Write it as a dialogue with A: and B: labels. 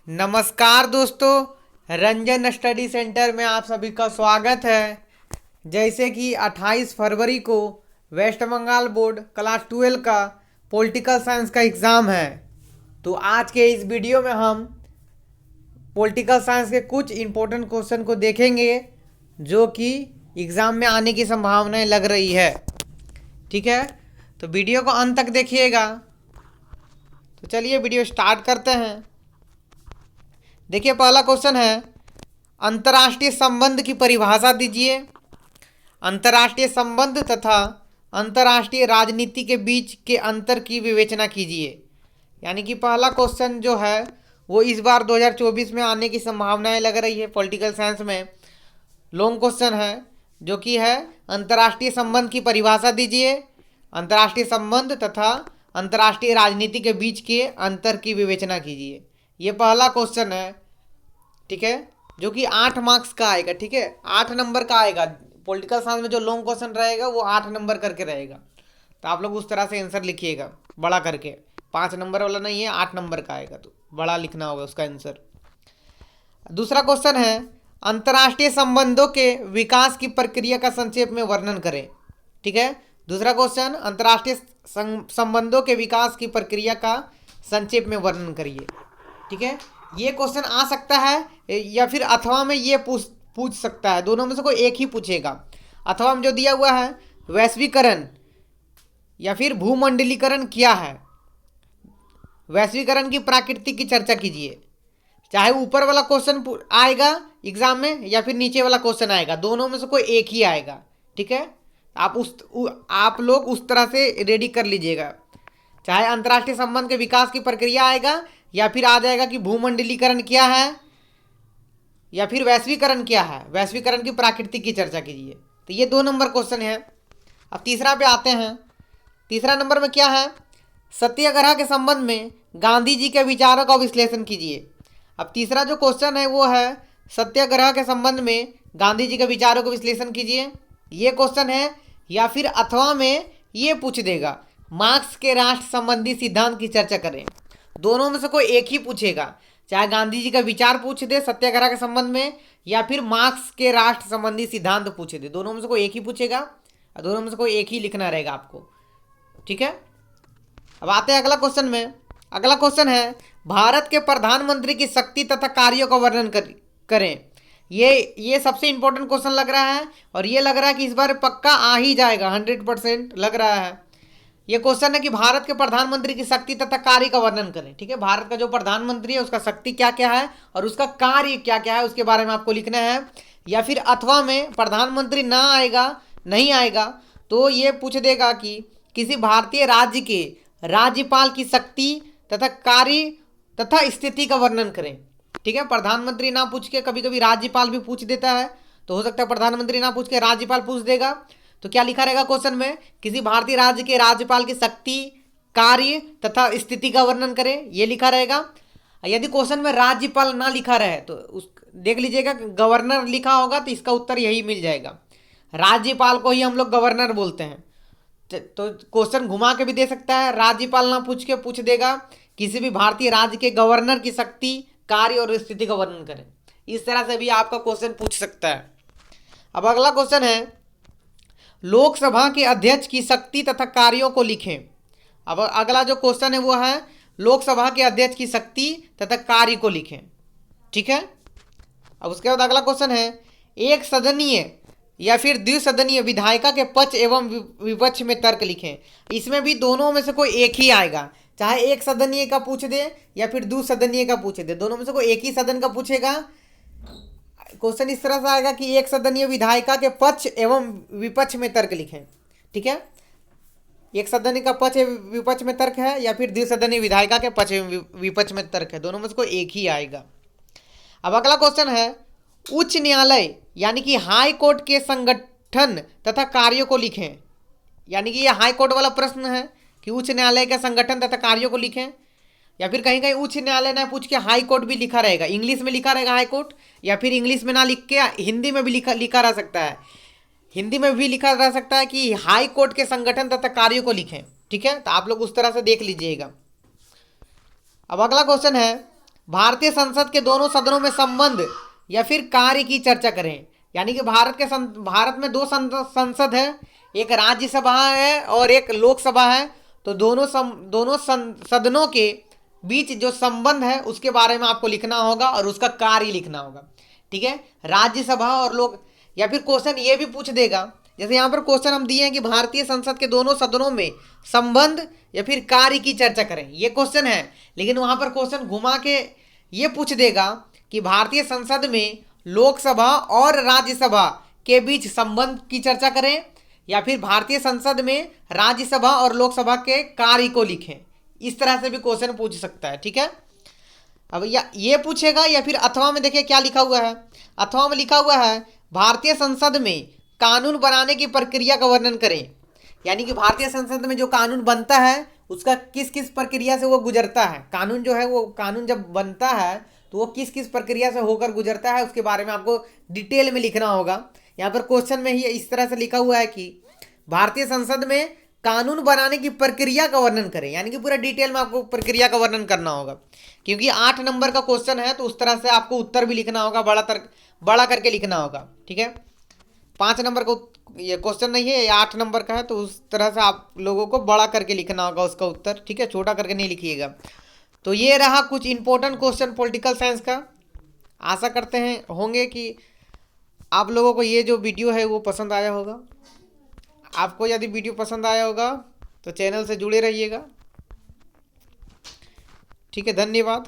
A: नमस्कार दोस्तों, Ranjan study centre में आप सभी का स्वागत है। जैसे कि 28 फरवरी को वेस्ट बंगाल बोर्ड क्लास 12 का पॉलिटिकल साइंस का एग्ज़ाम है। तो आज के इस वीडियो में हम पॉलिटिकल साइंस के कुछ इम्पोर्टेंट क्वेश्चन को देखेंगे जो कि एग्ज़ाम में आने की संभावनाएं लग रही है। ठीक है, तो वीडियो को अंत तक देखिएगा। तो चलिए वीडियो स्टार्ट करते हैं। देखिए, पहला क्वेश्चन है, अंतर्राष्ट्रीय संबंध की परिभाषा दीजिए। अंतर्राष्ट्रीय संबंध तथा अंतर्राष्ट्रीय राजनीति के बीच के अंतर की विवेचना कीजिए। यानी कि पहला क्वेश्चन जो है वो इस बार 2024 में आने की संभावनाएं लग रही है। पॉलिटिकल साइंस में लॉन्ग क्वेश्चन है जो कि है, अंतर्राष्ट्रीय संबंध की परिभाषा दीजिए। अंतर्राष्ट्रीय संबंध तथा अंतर्राष्ट्रीय राजनीति के बीच के अंतर की विवेचना कीजिए। ये पहला क्वेश्चन है, ठीक है, जो कि 8 मार्क्स का आएगा। ठीक है, 8 नंबर का आएगा। पॉलिटिकल साइंस में जो लॉन्ग क्वेश्चन रहेगा वो 8 नंबर करके रहेगा। तो आप लोग उस तरह से आंसर लिखिएगा बड़ा करके, 5 नंबर वाला नहीं है, 8 नंबर का आएगा, तो बड़ा लिखना होगा उसका आंसर। दूसरा क्वेश्चन है, अंतर्राष्ट्रीय संबंधों के विकास की प्रक्रिया का संक्षेप में वर्णन करें। ठीक है, दूसरा क्वेश्चन, अंतर्राष्ट्रीय संबंधों के विकास की प्रक्रिया का संक्षेप में वर्णन करिए। ठीक है, ये क्वेश्चन आ सकता है या फिर अथवा में ये पूछ सकता है, दोनों में से कोई एक ही पूछेगा। अथवा में जो दिया हुआ है, वैश्वीकरण या फिर भूमंडलीकरण क्या है। वैश्वीकरण की प्रकृति की चर्चा कीजिए। चाहे ऊपर वाला क्वेश्चन आएगा एग्जाम में या फिर नीचे वाला क्वेश्चन आएगा, दोनों में से कोई एक ही आएगा। ठीक है, आप लोग उस तरह से रेडी कर लीजिएगा। चाहे अंतर्राष्ट्रीय संबंध के विकास की प्रक्रिया आएगा या फिर आ जाएगा कि भूमंडलीकरण क्या है या फिर वैश्वीकरण क्या है, वैश्वीकरण की प्रकृति की चर्चा कीजिए। तो ये 2 नंबर क्वेश्चन है। अब तीसरा पे आते हैं। तीसरा नंबर में क्या है, सत्याग्रह के संबंध में गांधी जी के विचारों का विश्लेषण कीजिए। अब तीसरा जो क्वेश्चन है वो है, सत्याग्रह के संबंध में गांधी जी के विचारों का विश्लेषण कीजिए। ये क्वेश्चन है, या फिर अथवा में ये पूछ देगा, मार्क्स के राष्ट्र संबंधी सिद्धांत की चर्चा करें। दोनों में से कोई एक ही पूछेगा, चाहे गांधी जी का विचार पूछ दे सत्याग्रह के संबंध में या फिर मार्क्स के राष्ट्र संबंधी सिद्धांत पूछ दे, दोनों में से कोई एक ही पूछेगा और दोनों में से कोई एक ही लिखना रहेगा आपको। ठीक है, अब आते हैं अगला क्वेश्चन में। अगला क्वेश्चन है, भारत के प्रधानमंत्री की शक्ति तथा कार्यों का वर्णन करें। ये सबसे इंपॉर्टेंट क्वेश्चन लग रहा है और ये लग रहा है कि इस बार पक्का आ ही जाएगा, 100% लग रहा है। ये क्वेश्चन है कि भारत के प्रधानमंत्री की शक्ति तथा कार्य का वर्णन करें। ठीक है, भारत का जो प्रधानमंत्री है उसका शक्ति क्या क्या है और उसका कार्य क्या क्या है, उसके बारे में आपको लिखना है। या फिर अथवा में प्रधानमंत्री ना आएगा, नहीं आएगा, तो ये पूछ देगा कि किसी भारतीय राज्य के राज्यपाल की शक्ति तथा कार्य तथा स्थिति का वर्णन करें। ठीक है, प्रधानमंत्री ना पूछ के कभी कभी राज्यपाल भी पूछ देता है, तो हो सकता है प्रधानमंत्री ना पूछ के राज्यपाल पूछ देगा। तो क्या लिखा रहेगा क्वेश्चन में, किसी भारतीय राज्य के राज्यपाल की शक्ति, कार्य तथा स्थिति का वर्णन करें, ये लिखा रहेगा। यदि क्वेश्चन में राज्यपाल ना लिखा रहे तो उस देख लीजिएगा, गवर्नर लिखा होगा तो इसका उत्तर यही मिल जाएगा। राज्यपाल को ही हम लोग गवर्नर बोलते हैं। तो क्वेश्चन घुमा के भी दे सकता है, राज्यपाल ना पूछ के पूछ देगा किसी भी भारतीय राज्य के गवर्नर की शक्ति, कार्य और स्थिति का वर्णन करें। इस तरह से भी आपका क्वेश्चन पूछ सकता है। अब अगला क्वेश्चन है, लोकसभा के अध्यक्ष की शक्ति तथा कार्यों को लिखें। अब अगला जो क्वेश्चन है वो है, लोकसभा के अध्यक्ष की शक्ति तथा कार्य को लिखें। ठीक है, अब उसके बाद अगला क्वेश्चन है, एक सदनीय या फिर द्विसदनीय विधायिका के पक्ष एवं विपक्ष में तर्क लिखें। इसमें भी दोनों में से कोई एक ही आएगा, चाहे एक सदनीय का पूछ दे या फिर द्विसदनीय का पूछ दे, दोनों में से कोई एक ही सदन का पूछेगा। क्वेश्चन इस तरह से आएगा कि एक सदनीय विधायिका के पक्ष एवं विपक्ष में तर्क लिखें। ठीक है, एक सदनीय का पक्ष विपक्ष में तर्क है या फिर द्विसदनीय विधायिका के पक्ष एवं विपक्ष में तर्क है, दोनों में से कोई एक ही आएगा। अब अगला क्वेश्चन है, उच्च न्यायालय यानी कि हाई कोर्ट के संगठन तथा कार्यों को लिखें। यानी कि ये हाई कोर्ट वाला प्रश्न है कि उच्च न्यायालय के संगठन तथा कार्यों को लिखें। या फिर कहीं कहीं उच्च न्यायालय ना पूछ के हाई कोर्ट भी लिखा रहेगा, इंग्लिश में लिखा रहेगा हाई कोर्ट, या फिर इंग्लिश में ना लिख के हिंदी में भी लिखा रह सकता है। हिंदी में भी लिखा रह सकता है कि हाई कोर्ट के संगठन तथा कार्यों को लिखें। ठीक है, तो आप लोग उस तरह से देख लीजिएगा। अब अगला क्वेश्चन है, भारतीय संसद के दोनों सदनों में संबंध या फिर कार्य की चर्चा करें। यानी कि भारत में दो संसद है, एक राज्यसभा है और एक लोकसभा है। तो दोनों सदनों के बीच जो संबंध है उसके बारे में आपको लिखना होगा और उसका कार्य लिखना होगा। ठीक है, राज्यसभा और लोक, या फिर क्वेश्चन ये भी पूछ देगा, जैसे यहाँ पर क्वेश्चन हम दिए हैं कि भारतीय संसद के दोनों सदनों में संबंध या फिर कार्य की चर्चा करें, ये क्वेश्चन है। लेकिन वहां पर क्वेश्चन घुमा के ये पूछ देगा कि भारतीय संसद में लोकसभा और राज्यसभा के बीच संबंध की चर्चा करें, या फिर भारतीय संसद में राज्यसभा और लोकसभा के कार्य को लिखें। इस तरह से भी क्वेश्चन पूछ सकता है। ठीक है, अब ये पूछेगा, या फिर अथवा में देखिए क्या लिखा हुआ है। अथवा में लिखा हुआ है भारतीय संसद में कानून बनाने की प्रक्रिया का वर्णन करें। यानी कि भारतीय संसद में जो कानून बनता है उसका किस किस प्रक्रिया से वो गुजरता है। कानून जो है वो कानून जब बनता है तो वो किस किस प्रक्रिया से होकर गुजरता है उसके बारे में आपको डिटेल में लिखना होगा। यहाँ पर क्वेश्चन में ही इस तरह से लिखा हुआ है कि भारतीय संसद में कानून बनाने की प्रक्रिया का वर्णन करें। यानी कि पूरा डिटेल में आपको प्रक्रिया का वर्णन करना होगा, क्योंकि 8 नंबर का क्वेश्चन है तो उस तरह से आपको उत्तर भी लिखना होगा, बड़ा करके लिखना होगा। ठीक है, 5 नंबर का ये क्वेश्चन नहीं है, ये 8 नंबर का है, तो उस तरह से आप लोगों को बड़ा करके लिखना होगा उसका उत्तर। ठीक है, छोटा करके नहीं लिखिएगा। तो ये रहा कुछ इंपॉर्टेंट क्वेश्चन पॉलिटिकल साइंस का। आशा करते हैं होंगे कि आप लोगों को ये जो वीडियो है वो पसंद आया होगा। आपको यदि वीडियो पसंद आया होगा तो चैनल से जुड़े रहिएगा। ठीक है, धन्यवाद।